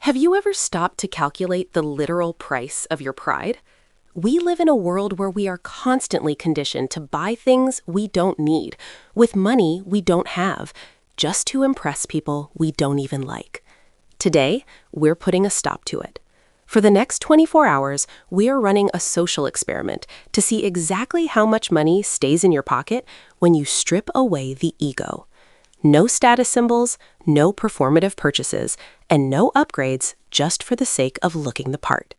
Have you ever stopped to calculate the literal price of your pride? We live in a world where we are constantly conditioned to buy things we don't need, with money we don't have, just to impress people we don't even like. Today, we're putting a stop to it. For the next 24 hours, we are running a social experiment to see exactly how much money stays in your pocket when you strip away the ego. No status symbols, no performative purchases, and no upgrades just for the sake of looking the part.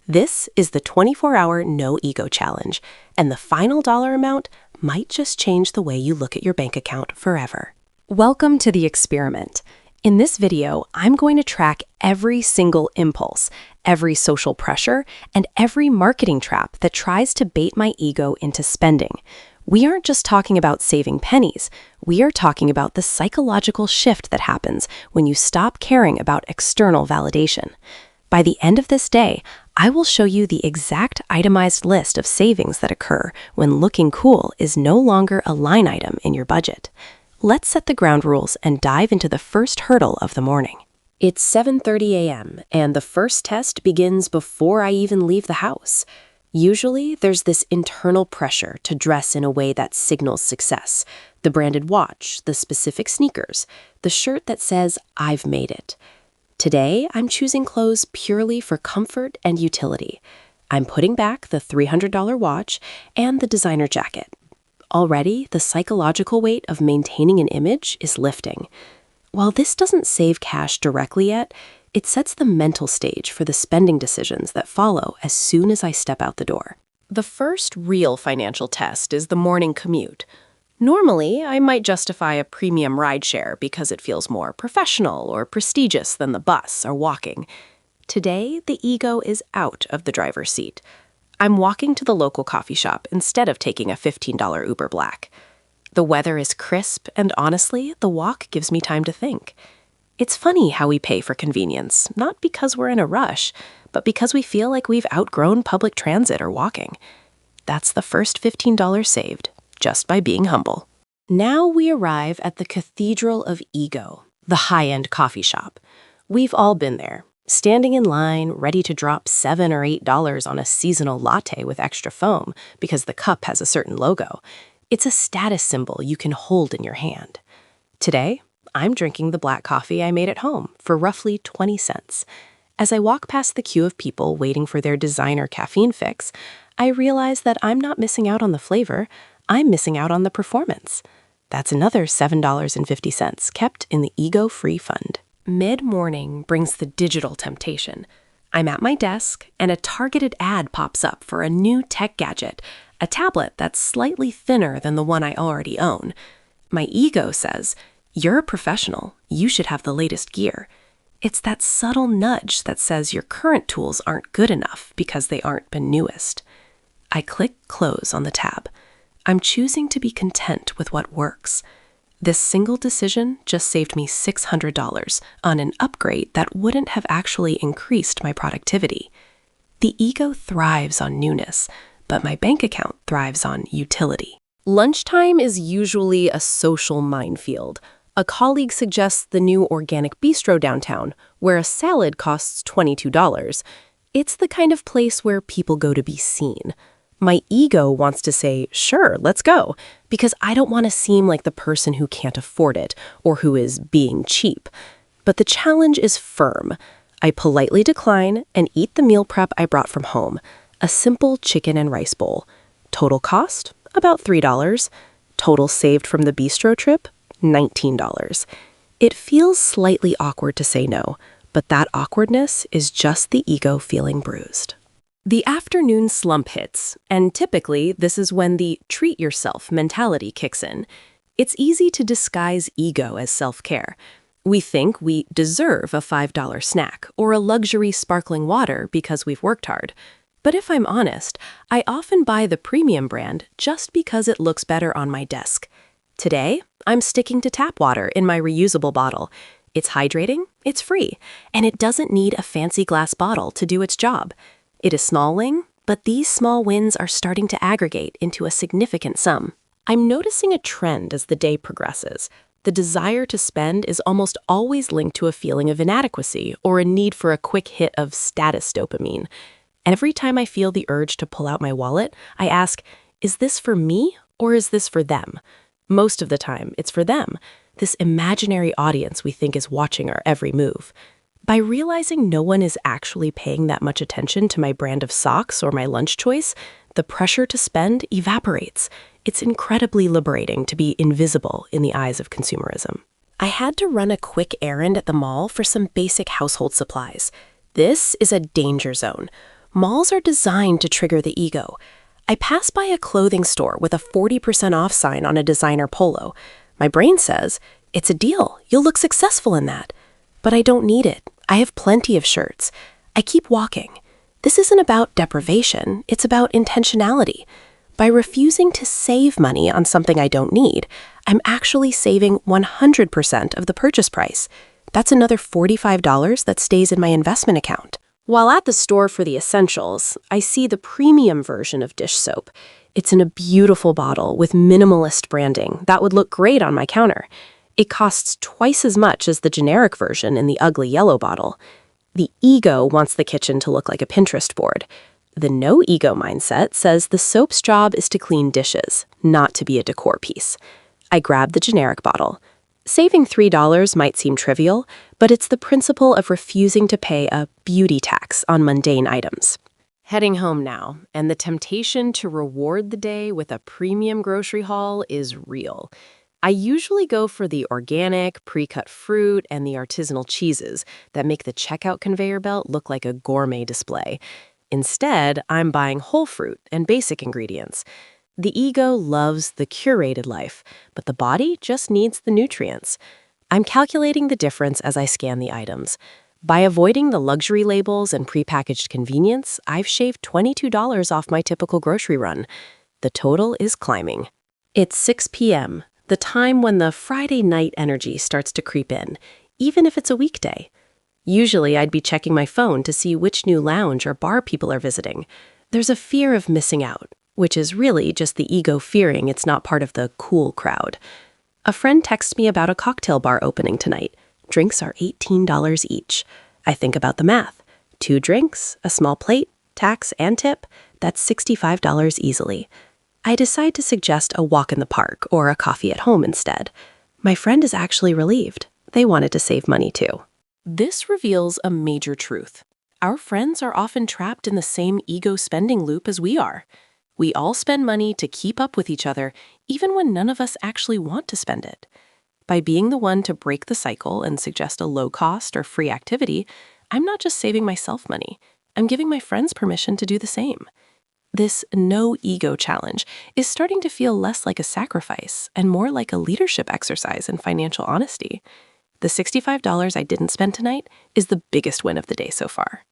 This is the 24-hour No Ego Challenge, and the final dollar amount might just change the way you look at your bank account forever. Welcome to the experiment. In this video, I'm going to track every single impulse, every social pressure, and every marketing trap that tries to bait my ego into spending. We aren't just talking about saving pennies. We are talking about the psychological shift that happens when you stop caring about external validation. By the end of this day, I will show you the exact itemized list of savings that occur when looking cool is no longer a line item in your budget. Let's set the ground rules and dive into the first hurdle of the morning. It's 7:30 a.m., and the first test begins before I even leave the house. Usually, there's this internal pressure to dress in a way that signals success. The branded watch, the specific sneakers, the shirt that says, "I've made it." Today, I'm choosing clothes purely for comfort and utility. I'm putting back the $300 watch and the designer jacket. Already, the psychological weight of maintaining an image is lifting. While this doesn't save cash directly yet, it sets the mental stage for the spending decisions that follow as soon as I step out the door. The first real financial test is the morning commute. Normally, I might justify a premium rideshare because it feels more professional or prestigious than the bus or walking. Today, the ego is out of the driver's seat. I'm walking to the local coffee shop instead of taking a $15 Uber Black. The weather is crisp, and honestly, the walk gives me time to think. It's funny how we pay for convenience, not because we're in a rush, but because we feel like we've outgrown public transit or walking. That's the first $15 saved, just by being humble. Now we arrive at the Cathedral of Ego, the high-end coffee shop. We've all been there, standing in line, ready to drop $7 or $8 on a seasonal latte with extra foam because the cup has a certain logo. It's a status symbol you can hold in your hand. Today, I'm drinking the black coffee I made at home for roughly 20 cents. As I walk past the queue of people waiting for their designer caffeine fix, I realize that I'm not missing out on the flavor, I'm missing out on the performance. That's another $7.50 kept in the ego-free fund. Mid-morning brings the digital temptation. I'm at my desk, and a targeted ad pops up for a new tech gadget, a tablet that's slightly thinner than the one I already own. My ego says, "You're a professional. You should have the latest gear." It's that subtle nudge that says your current tools aren't good enough because they aren't the newest. I click close on the tab. I'm choosing to be content with what works. This single decision just saved me $600 on an upgrade that wouldn't have actually increased my productivity. The ego thrives on newness, but my bank account thrives on utility. Lunchtime is usually a social minefield. A colleague suggests the new organic bistro downtown, where a salad costs $22. It's the kind of place where people go to be seen. My ego wants to say, "Sure, let's go," because I don't want to seem like the person who can't afford it or who is being cheap. But the challenge is firm. I politely decline and eat the meal prep I brought from home, a simple chicken and rice bowl. Total cost? About $3. Total saved from the bistro trip? $19. It feels slightly awkward to say no, but that awkwardness is just the ego feeling bruised. The afternoon slump hits, and typically this is when the treat yourself mentality kicks in. It's easy to disguise ego as self-care. We think we deserve a $5 snack or a luxury sparkling water because we've worked hard. But if I'm honest, I often buy the premium brand just because it looks better on my desk. Today, I'm sticking to tap water in my reusable bottle. It's hydrating, it's free, and it doesn't need a fancy glass bottle to do its job. It is smalling, but these small wins are starting to aggregate into a significant sum. I'm noticing a trend as the day progresses. The desire to spend is almost always linked to a feeling of inadequacy or a need for a quick hit of status dopamine. Every time I feel the urge to pull out my wallet, I ask, is this for me or is this for them? Most of the time, it's for them, this imaginary audience we think is watching our every move. By realizing no one is actually paying that much attention to my brand of socks or my lunch choice, the pressure to spend evaporates. It's incredibly liberating to be invisible in the eyes of consumerism. I had to run a quick errand at the mall for some basic household supplies. This is a danger zone. Malls are designed to trigger the ego. I pass by a clothing store with a 40% off sign on a designer polo. My brain says, it's a deal, you'll look successful in that. But I don't need it. I have plenty of shirts. I keep walking. This isn't about deprivation, it's about intentionality. By refusing to save money on something I don't need, I'm actually saving 100% of the purchase price. That's another $45 that stays in my investment account. While at the store for the essentials, I see the premium version of dish soap. It's in a beautiful bottle with minimalist branding that would look great on my counter. It costs twice as much as the generic version in the ugly yellow bottle. The ego wants the kitchen to look like a Pinterest board. The no-ego mindset says the soap's job is to clean dishes, not to be a decor piece. I grab the generic bottle. Saving $3 might seem trivial, but it's the principle of refusing to pay a beauty tax on mundane items. Heading home now, and the temptation to reward the day with a premium grocery haul is real. I usually go for the organic, pre-cut fruit and the artisanal cheeses that make the checkout conveyor belt look like a gourmet display. Instead, I'm buying whole fruit and basic ingredients. The ego loves the curated life, but the body just needs the nutrients. I'm calculating the difference as I scan the items. By avoiding the luxury labels and prepackaged convenience, I've shaved $22 off my typical grocery run. The total is climbing. It's 6 p.m., the time when the Friday night energy starts to creep in, even if it's a weekday. Usually, I'd be checking my phone to see which new lounge or bar people are visiting. There's a fear of missing out, which is really just the ego fearing it's not part of the cool crowd. A friend texts me about a cocktail bar opening tonight. Drinks are $18 each. I think about the math. 2 drinks, a small plate, tax, and tip, that's $65 easily. I decide to suggest a walk in the park or a coffee at home instead. My friend is actually relieved. They wanted to save money too. This reveals a major truth. Our friends are often trapped in the same ego spending loop as we are. We all spend money to keep up with each other, even when none of us actually want to spend it. By being the one to break the cycle and suggest a low-cost or free activity, I'm not just saving myself money, I'm giving my friends permission to do the same. This no-ego challenge is starting to feel less like a sacrifice and more like a leadership exercise in financial honesty. The $65 I didn't spend tonight is the biggest win of the day so far.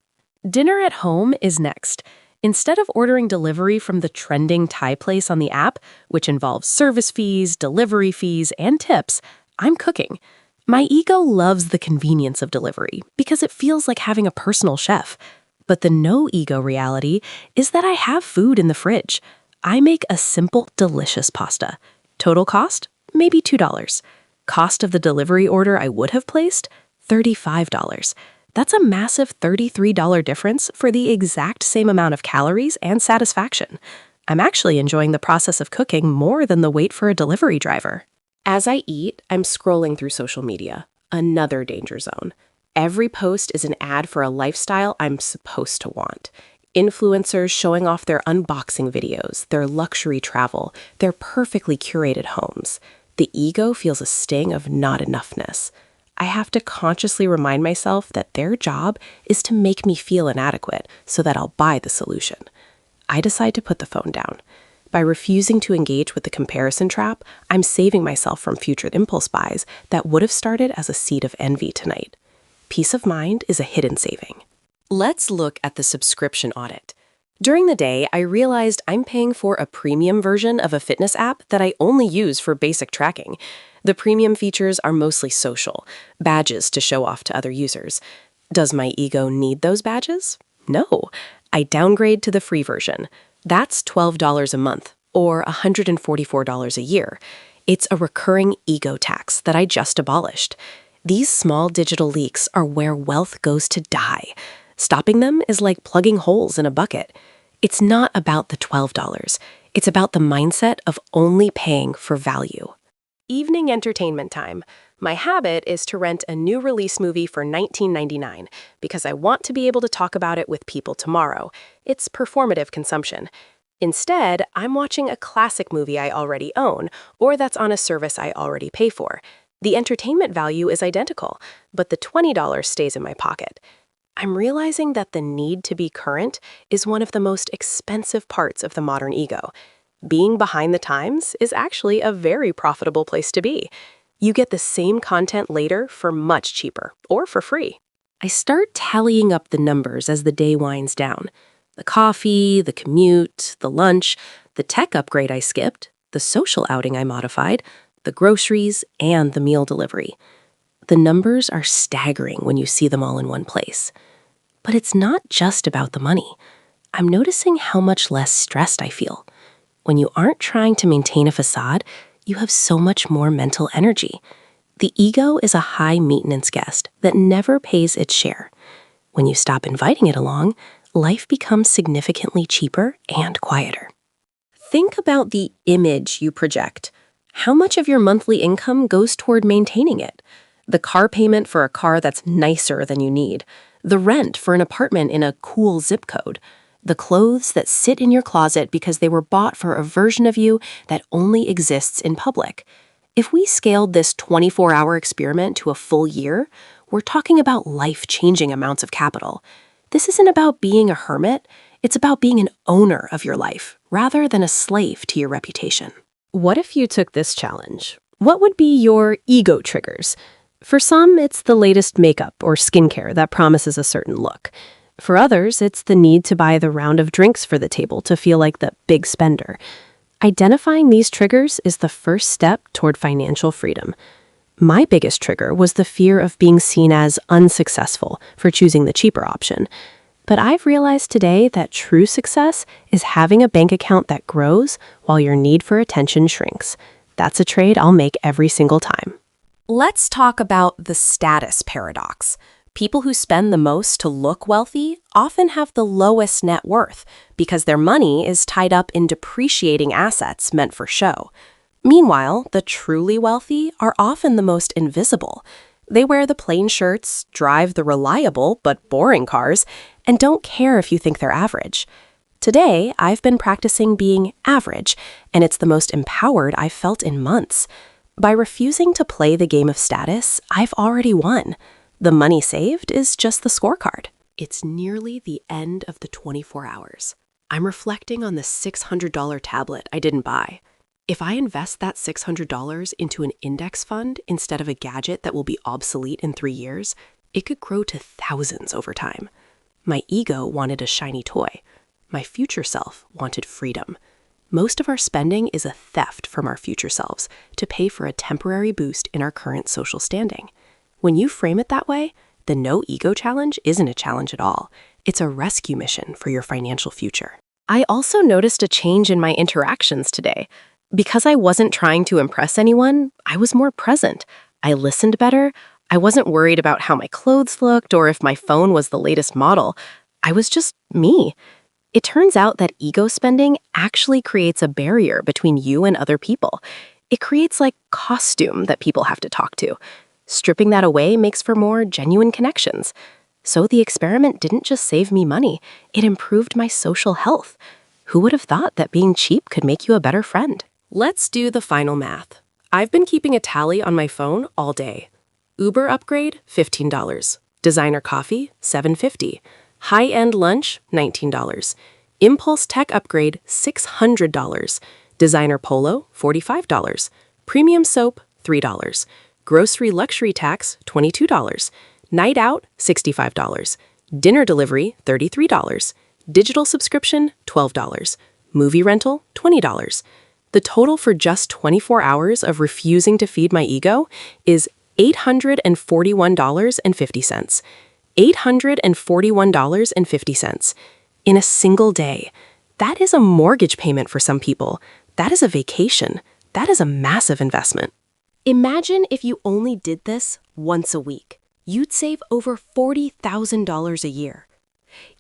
Dinner at home is next. Instead of ordering delivery from the trending Thai place on the app, which involves service fees, delivery fees, and tips, I'm cooking. My ego loves the convenience of delivery because it feels like having a personal chef. But the no-ego reality is that I have food in the fridge. I make a simple, delicious pasta. Total cost? Maybe $2. Cost of the delivery order I would have placed? $35. That's a massive $33 difference for the exact same amount of calories and satisfaction. I'm actually enjoying the process of cooking more than the wait for a delivery driver. As I eat, I'm scrolling through social media. Another danger zone. Every post is an ad for a lifestyle I'm supposed to want. Influencers showing off their unboxing videos, their luxury travel, their perfectly curated homes. The ego feels a sting of not enoughness. I have to consciously remind myself that their job is to make me feel inadequate so that I'll buy the solution. I decide to put the phone down. By refusing to engage with the comparison trap, I'm saving myself from future impulse buys that would have started as a seed of envy tonight. Peace of mind is a hidden saving. Let's look at the subscription audit. During the day, I realized I'm paying for a premium version of a fitness app that I only use for basic tracking. The premium features are mostly social, badges to show off to other users. Does my ego need those badges? No. I downgrade to the free version. That's $12 a month, or $144 a year. It's a recurring ego tax that I just abolished. These small digital leaks are where wealth goes to die. Stopping them is like plugging holes in a bucket. It's not about the $12. It's about the mindset of only paying for value. Evening entertainment time. My habit is to rent a new release movie for $19.99 because I want to be able to talk about it with people tomorrow. It's performative consumption. Instead, I'm watching a classic movie I already own, or that's on a service I already pay for. The entertainment value is identical, but the $20 stays in my pocket. I'm realizing that the need to be current is one of the most expensive parts of the modern ego. Being behind the times is actually a very profitable place to be. You get the same content later for much cheaper, or for free. I start tallying up the numbers as the day winds down. The coffee, the commute, the lunch, the tech upgrade I skipped, the social outing I modified, the groceries, and the meal delivery. The numbers are staggering when you see them all in one place. But it's not just about the money. I'm noticing how much less stressed I feel. When you aren't trying to maintain a facade, you have so much more mental energy. The ego is a high-maintenance guest that never pays its share. When you stop inviting it along, life becomes significantly cheaper and quieter. Think about the image you project. How much of your monthly income goes toward maintaining it? The car payment for a car that's nicer than you need. The rent for an apartment in a cool zip code. The clothes that sit in your closet because they were bought for a version of you that only exists in public. If we scaled this 24-hour experiment to a full year, we're talking about life-changing amounts of capital. This isn't about being a hermit, it's about being an owner of your life, rather than a slave to your reputation. What if you took this challenge? What would be your ego triggers? For some, it's the latest makeup or skincare that promises a certain look. For others, it's the need to buy the round of drinks for the table to feel like the big spender. Identifying these triggers is the first step toward financial freedom. My biggest trigger was the fear of being seen as unsuccessful for choosing the cheaper option. But I've realized today that true success is having a bank account that grows while your need for attention shrinks. That's a trade I'll make every single time. Let's talk about the status paradox. People who spend the most to look wealthy often have the lowest net worth because their money is tied up in depreciating assets meant for show. Meanwhile, the truly wealthy are often the most invisible. They wear the plain shirts, drive the reliable but boring cars, and don't care if you think they're average. Today, I've been practicing being average, and it's the most empowered I've felt in months. By refusing to play the game of status, I've already won. The money saved is just the scorecard. It's nearly the end of the 24 hours. I'm reflecting on the $600 tablet I didn't buy. If I invest that $600 into an index fund instead of a gadget that will be obsolete in 3 years, it could grow to thousands over time. My ego wanted a shiny toy. My future self wanted freedom. Most of our spending is a theft from our future selves to pay for a temporary boost in our current social standing. When you frame it that way, the no ego challenge isn't a challenge at all. It's a rescue mission for your financial future. I also noticed a change in my interactions today. Because I wasn't trying to impress anyone, I was more present. I listened better. I wasn't worried about how my clothes looked or if my phone was the latest model. I was just me. It turns out that ego spending actually creates a barrier between you and other people. It creates like costume that people have to talk to. Stripping that away makes for more genuine connections. So the experiment didn't just save me money, it improved my social health. Who would have thought that being cheap could make you a better friend? Let's do the final math. I've been keeping a tally on my phone all day. Uber upgrade, $15. Designer coffee, $7.50. High-end lunch, $19. Impulse tech upgrade, $600. Designer polo, $45. Premium soap, $3. Grocery luxury tax, $22. Night out, $65. Dinner delivery, $33. Digital subscription, $12. Movie rental, $20. The total for just 24 hours of refusing to feed my ego is $841.50. $841.50 in a single day. That is a mortgage payment for some people. That is a vacation. That is a massive investment. Imagine if you only did this once a week. You'd save over $40,000 a year.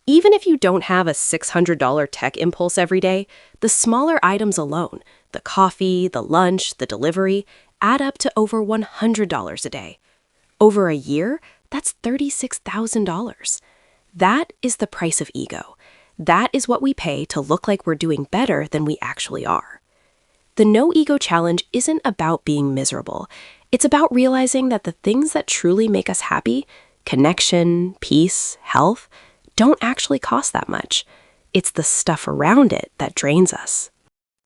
Even if you don't have a $600 tech impulse every day, the smaller items alone, the coffee, the lunch, the delivery, add up to over $100 a day. Over a year, that's $36,000. That is the price of ego. That is what we pay to look like we're doing better than we actually are. The No Ego Challenge isn't about being miserable. It's about realizing that the things that truly make us happy, connection, peace, health, don't actually cost that much. It's the stuff around it that drains us.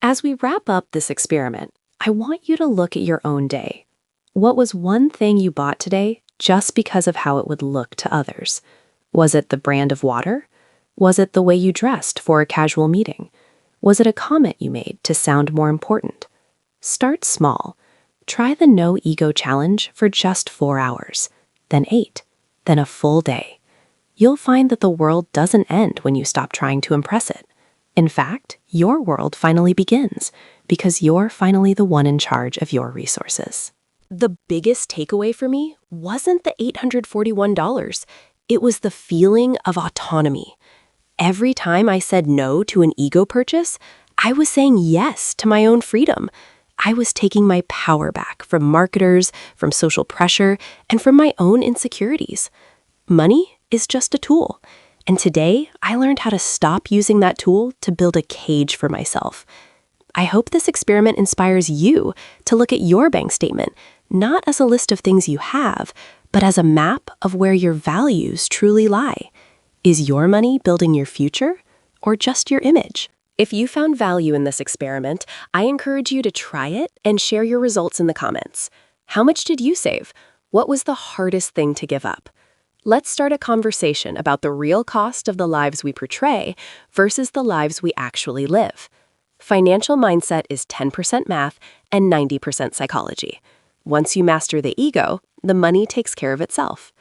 As we wrap up this experiment, I want you to look at your own day. What was one thing you bought today just because of how it would look to others? Was it the brand of water? Was it the way you dressed for a casual meeting? Was it a comment you made to sound more important? Start small. Try the No Ego Challenge for just 4 hours, then 8, then a full day. You'll find that the world doesn't end when you stop trying to impress it. In fact, your world finally begins because you're finally the one in charge of your resources. The biggest takeaway for me wasn't the $841. It was the feeling of autonomy. Every time I said no to an ego purchase, I was saying yes to my own freedom. I was taking my power back from marketers, from social pressure, and from my own insecurities. Money is just a tool. And today, I learned how to stop using that tool to build a cage for myself. I hope this experiment inspires you to look at your bank statement, not as a list of things you have, but as a map of where your values truly lie. Is your money building your future or just your image? If you found value in this experiment, I encourage you to try it and share your results in the comments. How much did you save? What was the hardest thing to give up? Let's start a conversation about the real cost of the lives we portray versus the lives we actually live. Financial mindset is 10% math and 90% psychology. Once you master the ego, the money takes care of itself.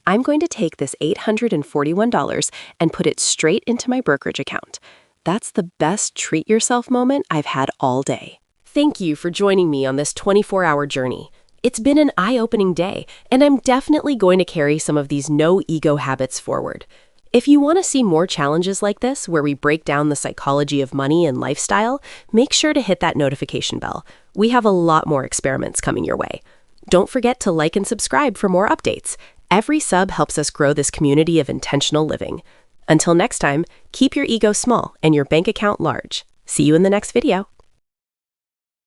I'm going to take this $841 and put it straight into my brokerage account. That's the best treat yourself moment I've had all day. Thank you for joining me on this 24-hour journey. It's been an eye-opening day, and I'm definitely going to carry some of these no ego habits forward. If you want to see more challenges like this, where we break down the psychology of money and lifestyle, make sure to hit that notification bell. We have a lot more experiments coming your way. Don't forget to like and subscribe for more updates. Every sub helps us grow this community of intentional living. Until next time, keep your ego small and your bank account large. See you in the next video.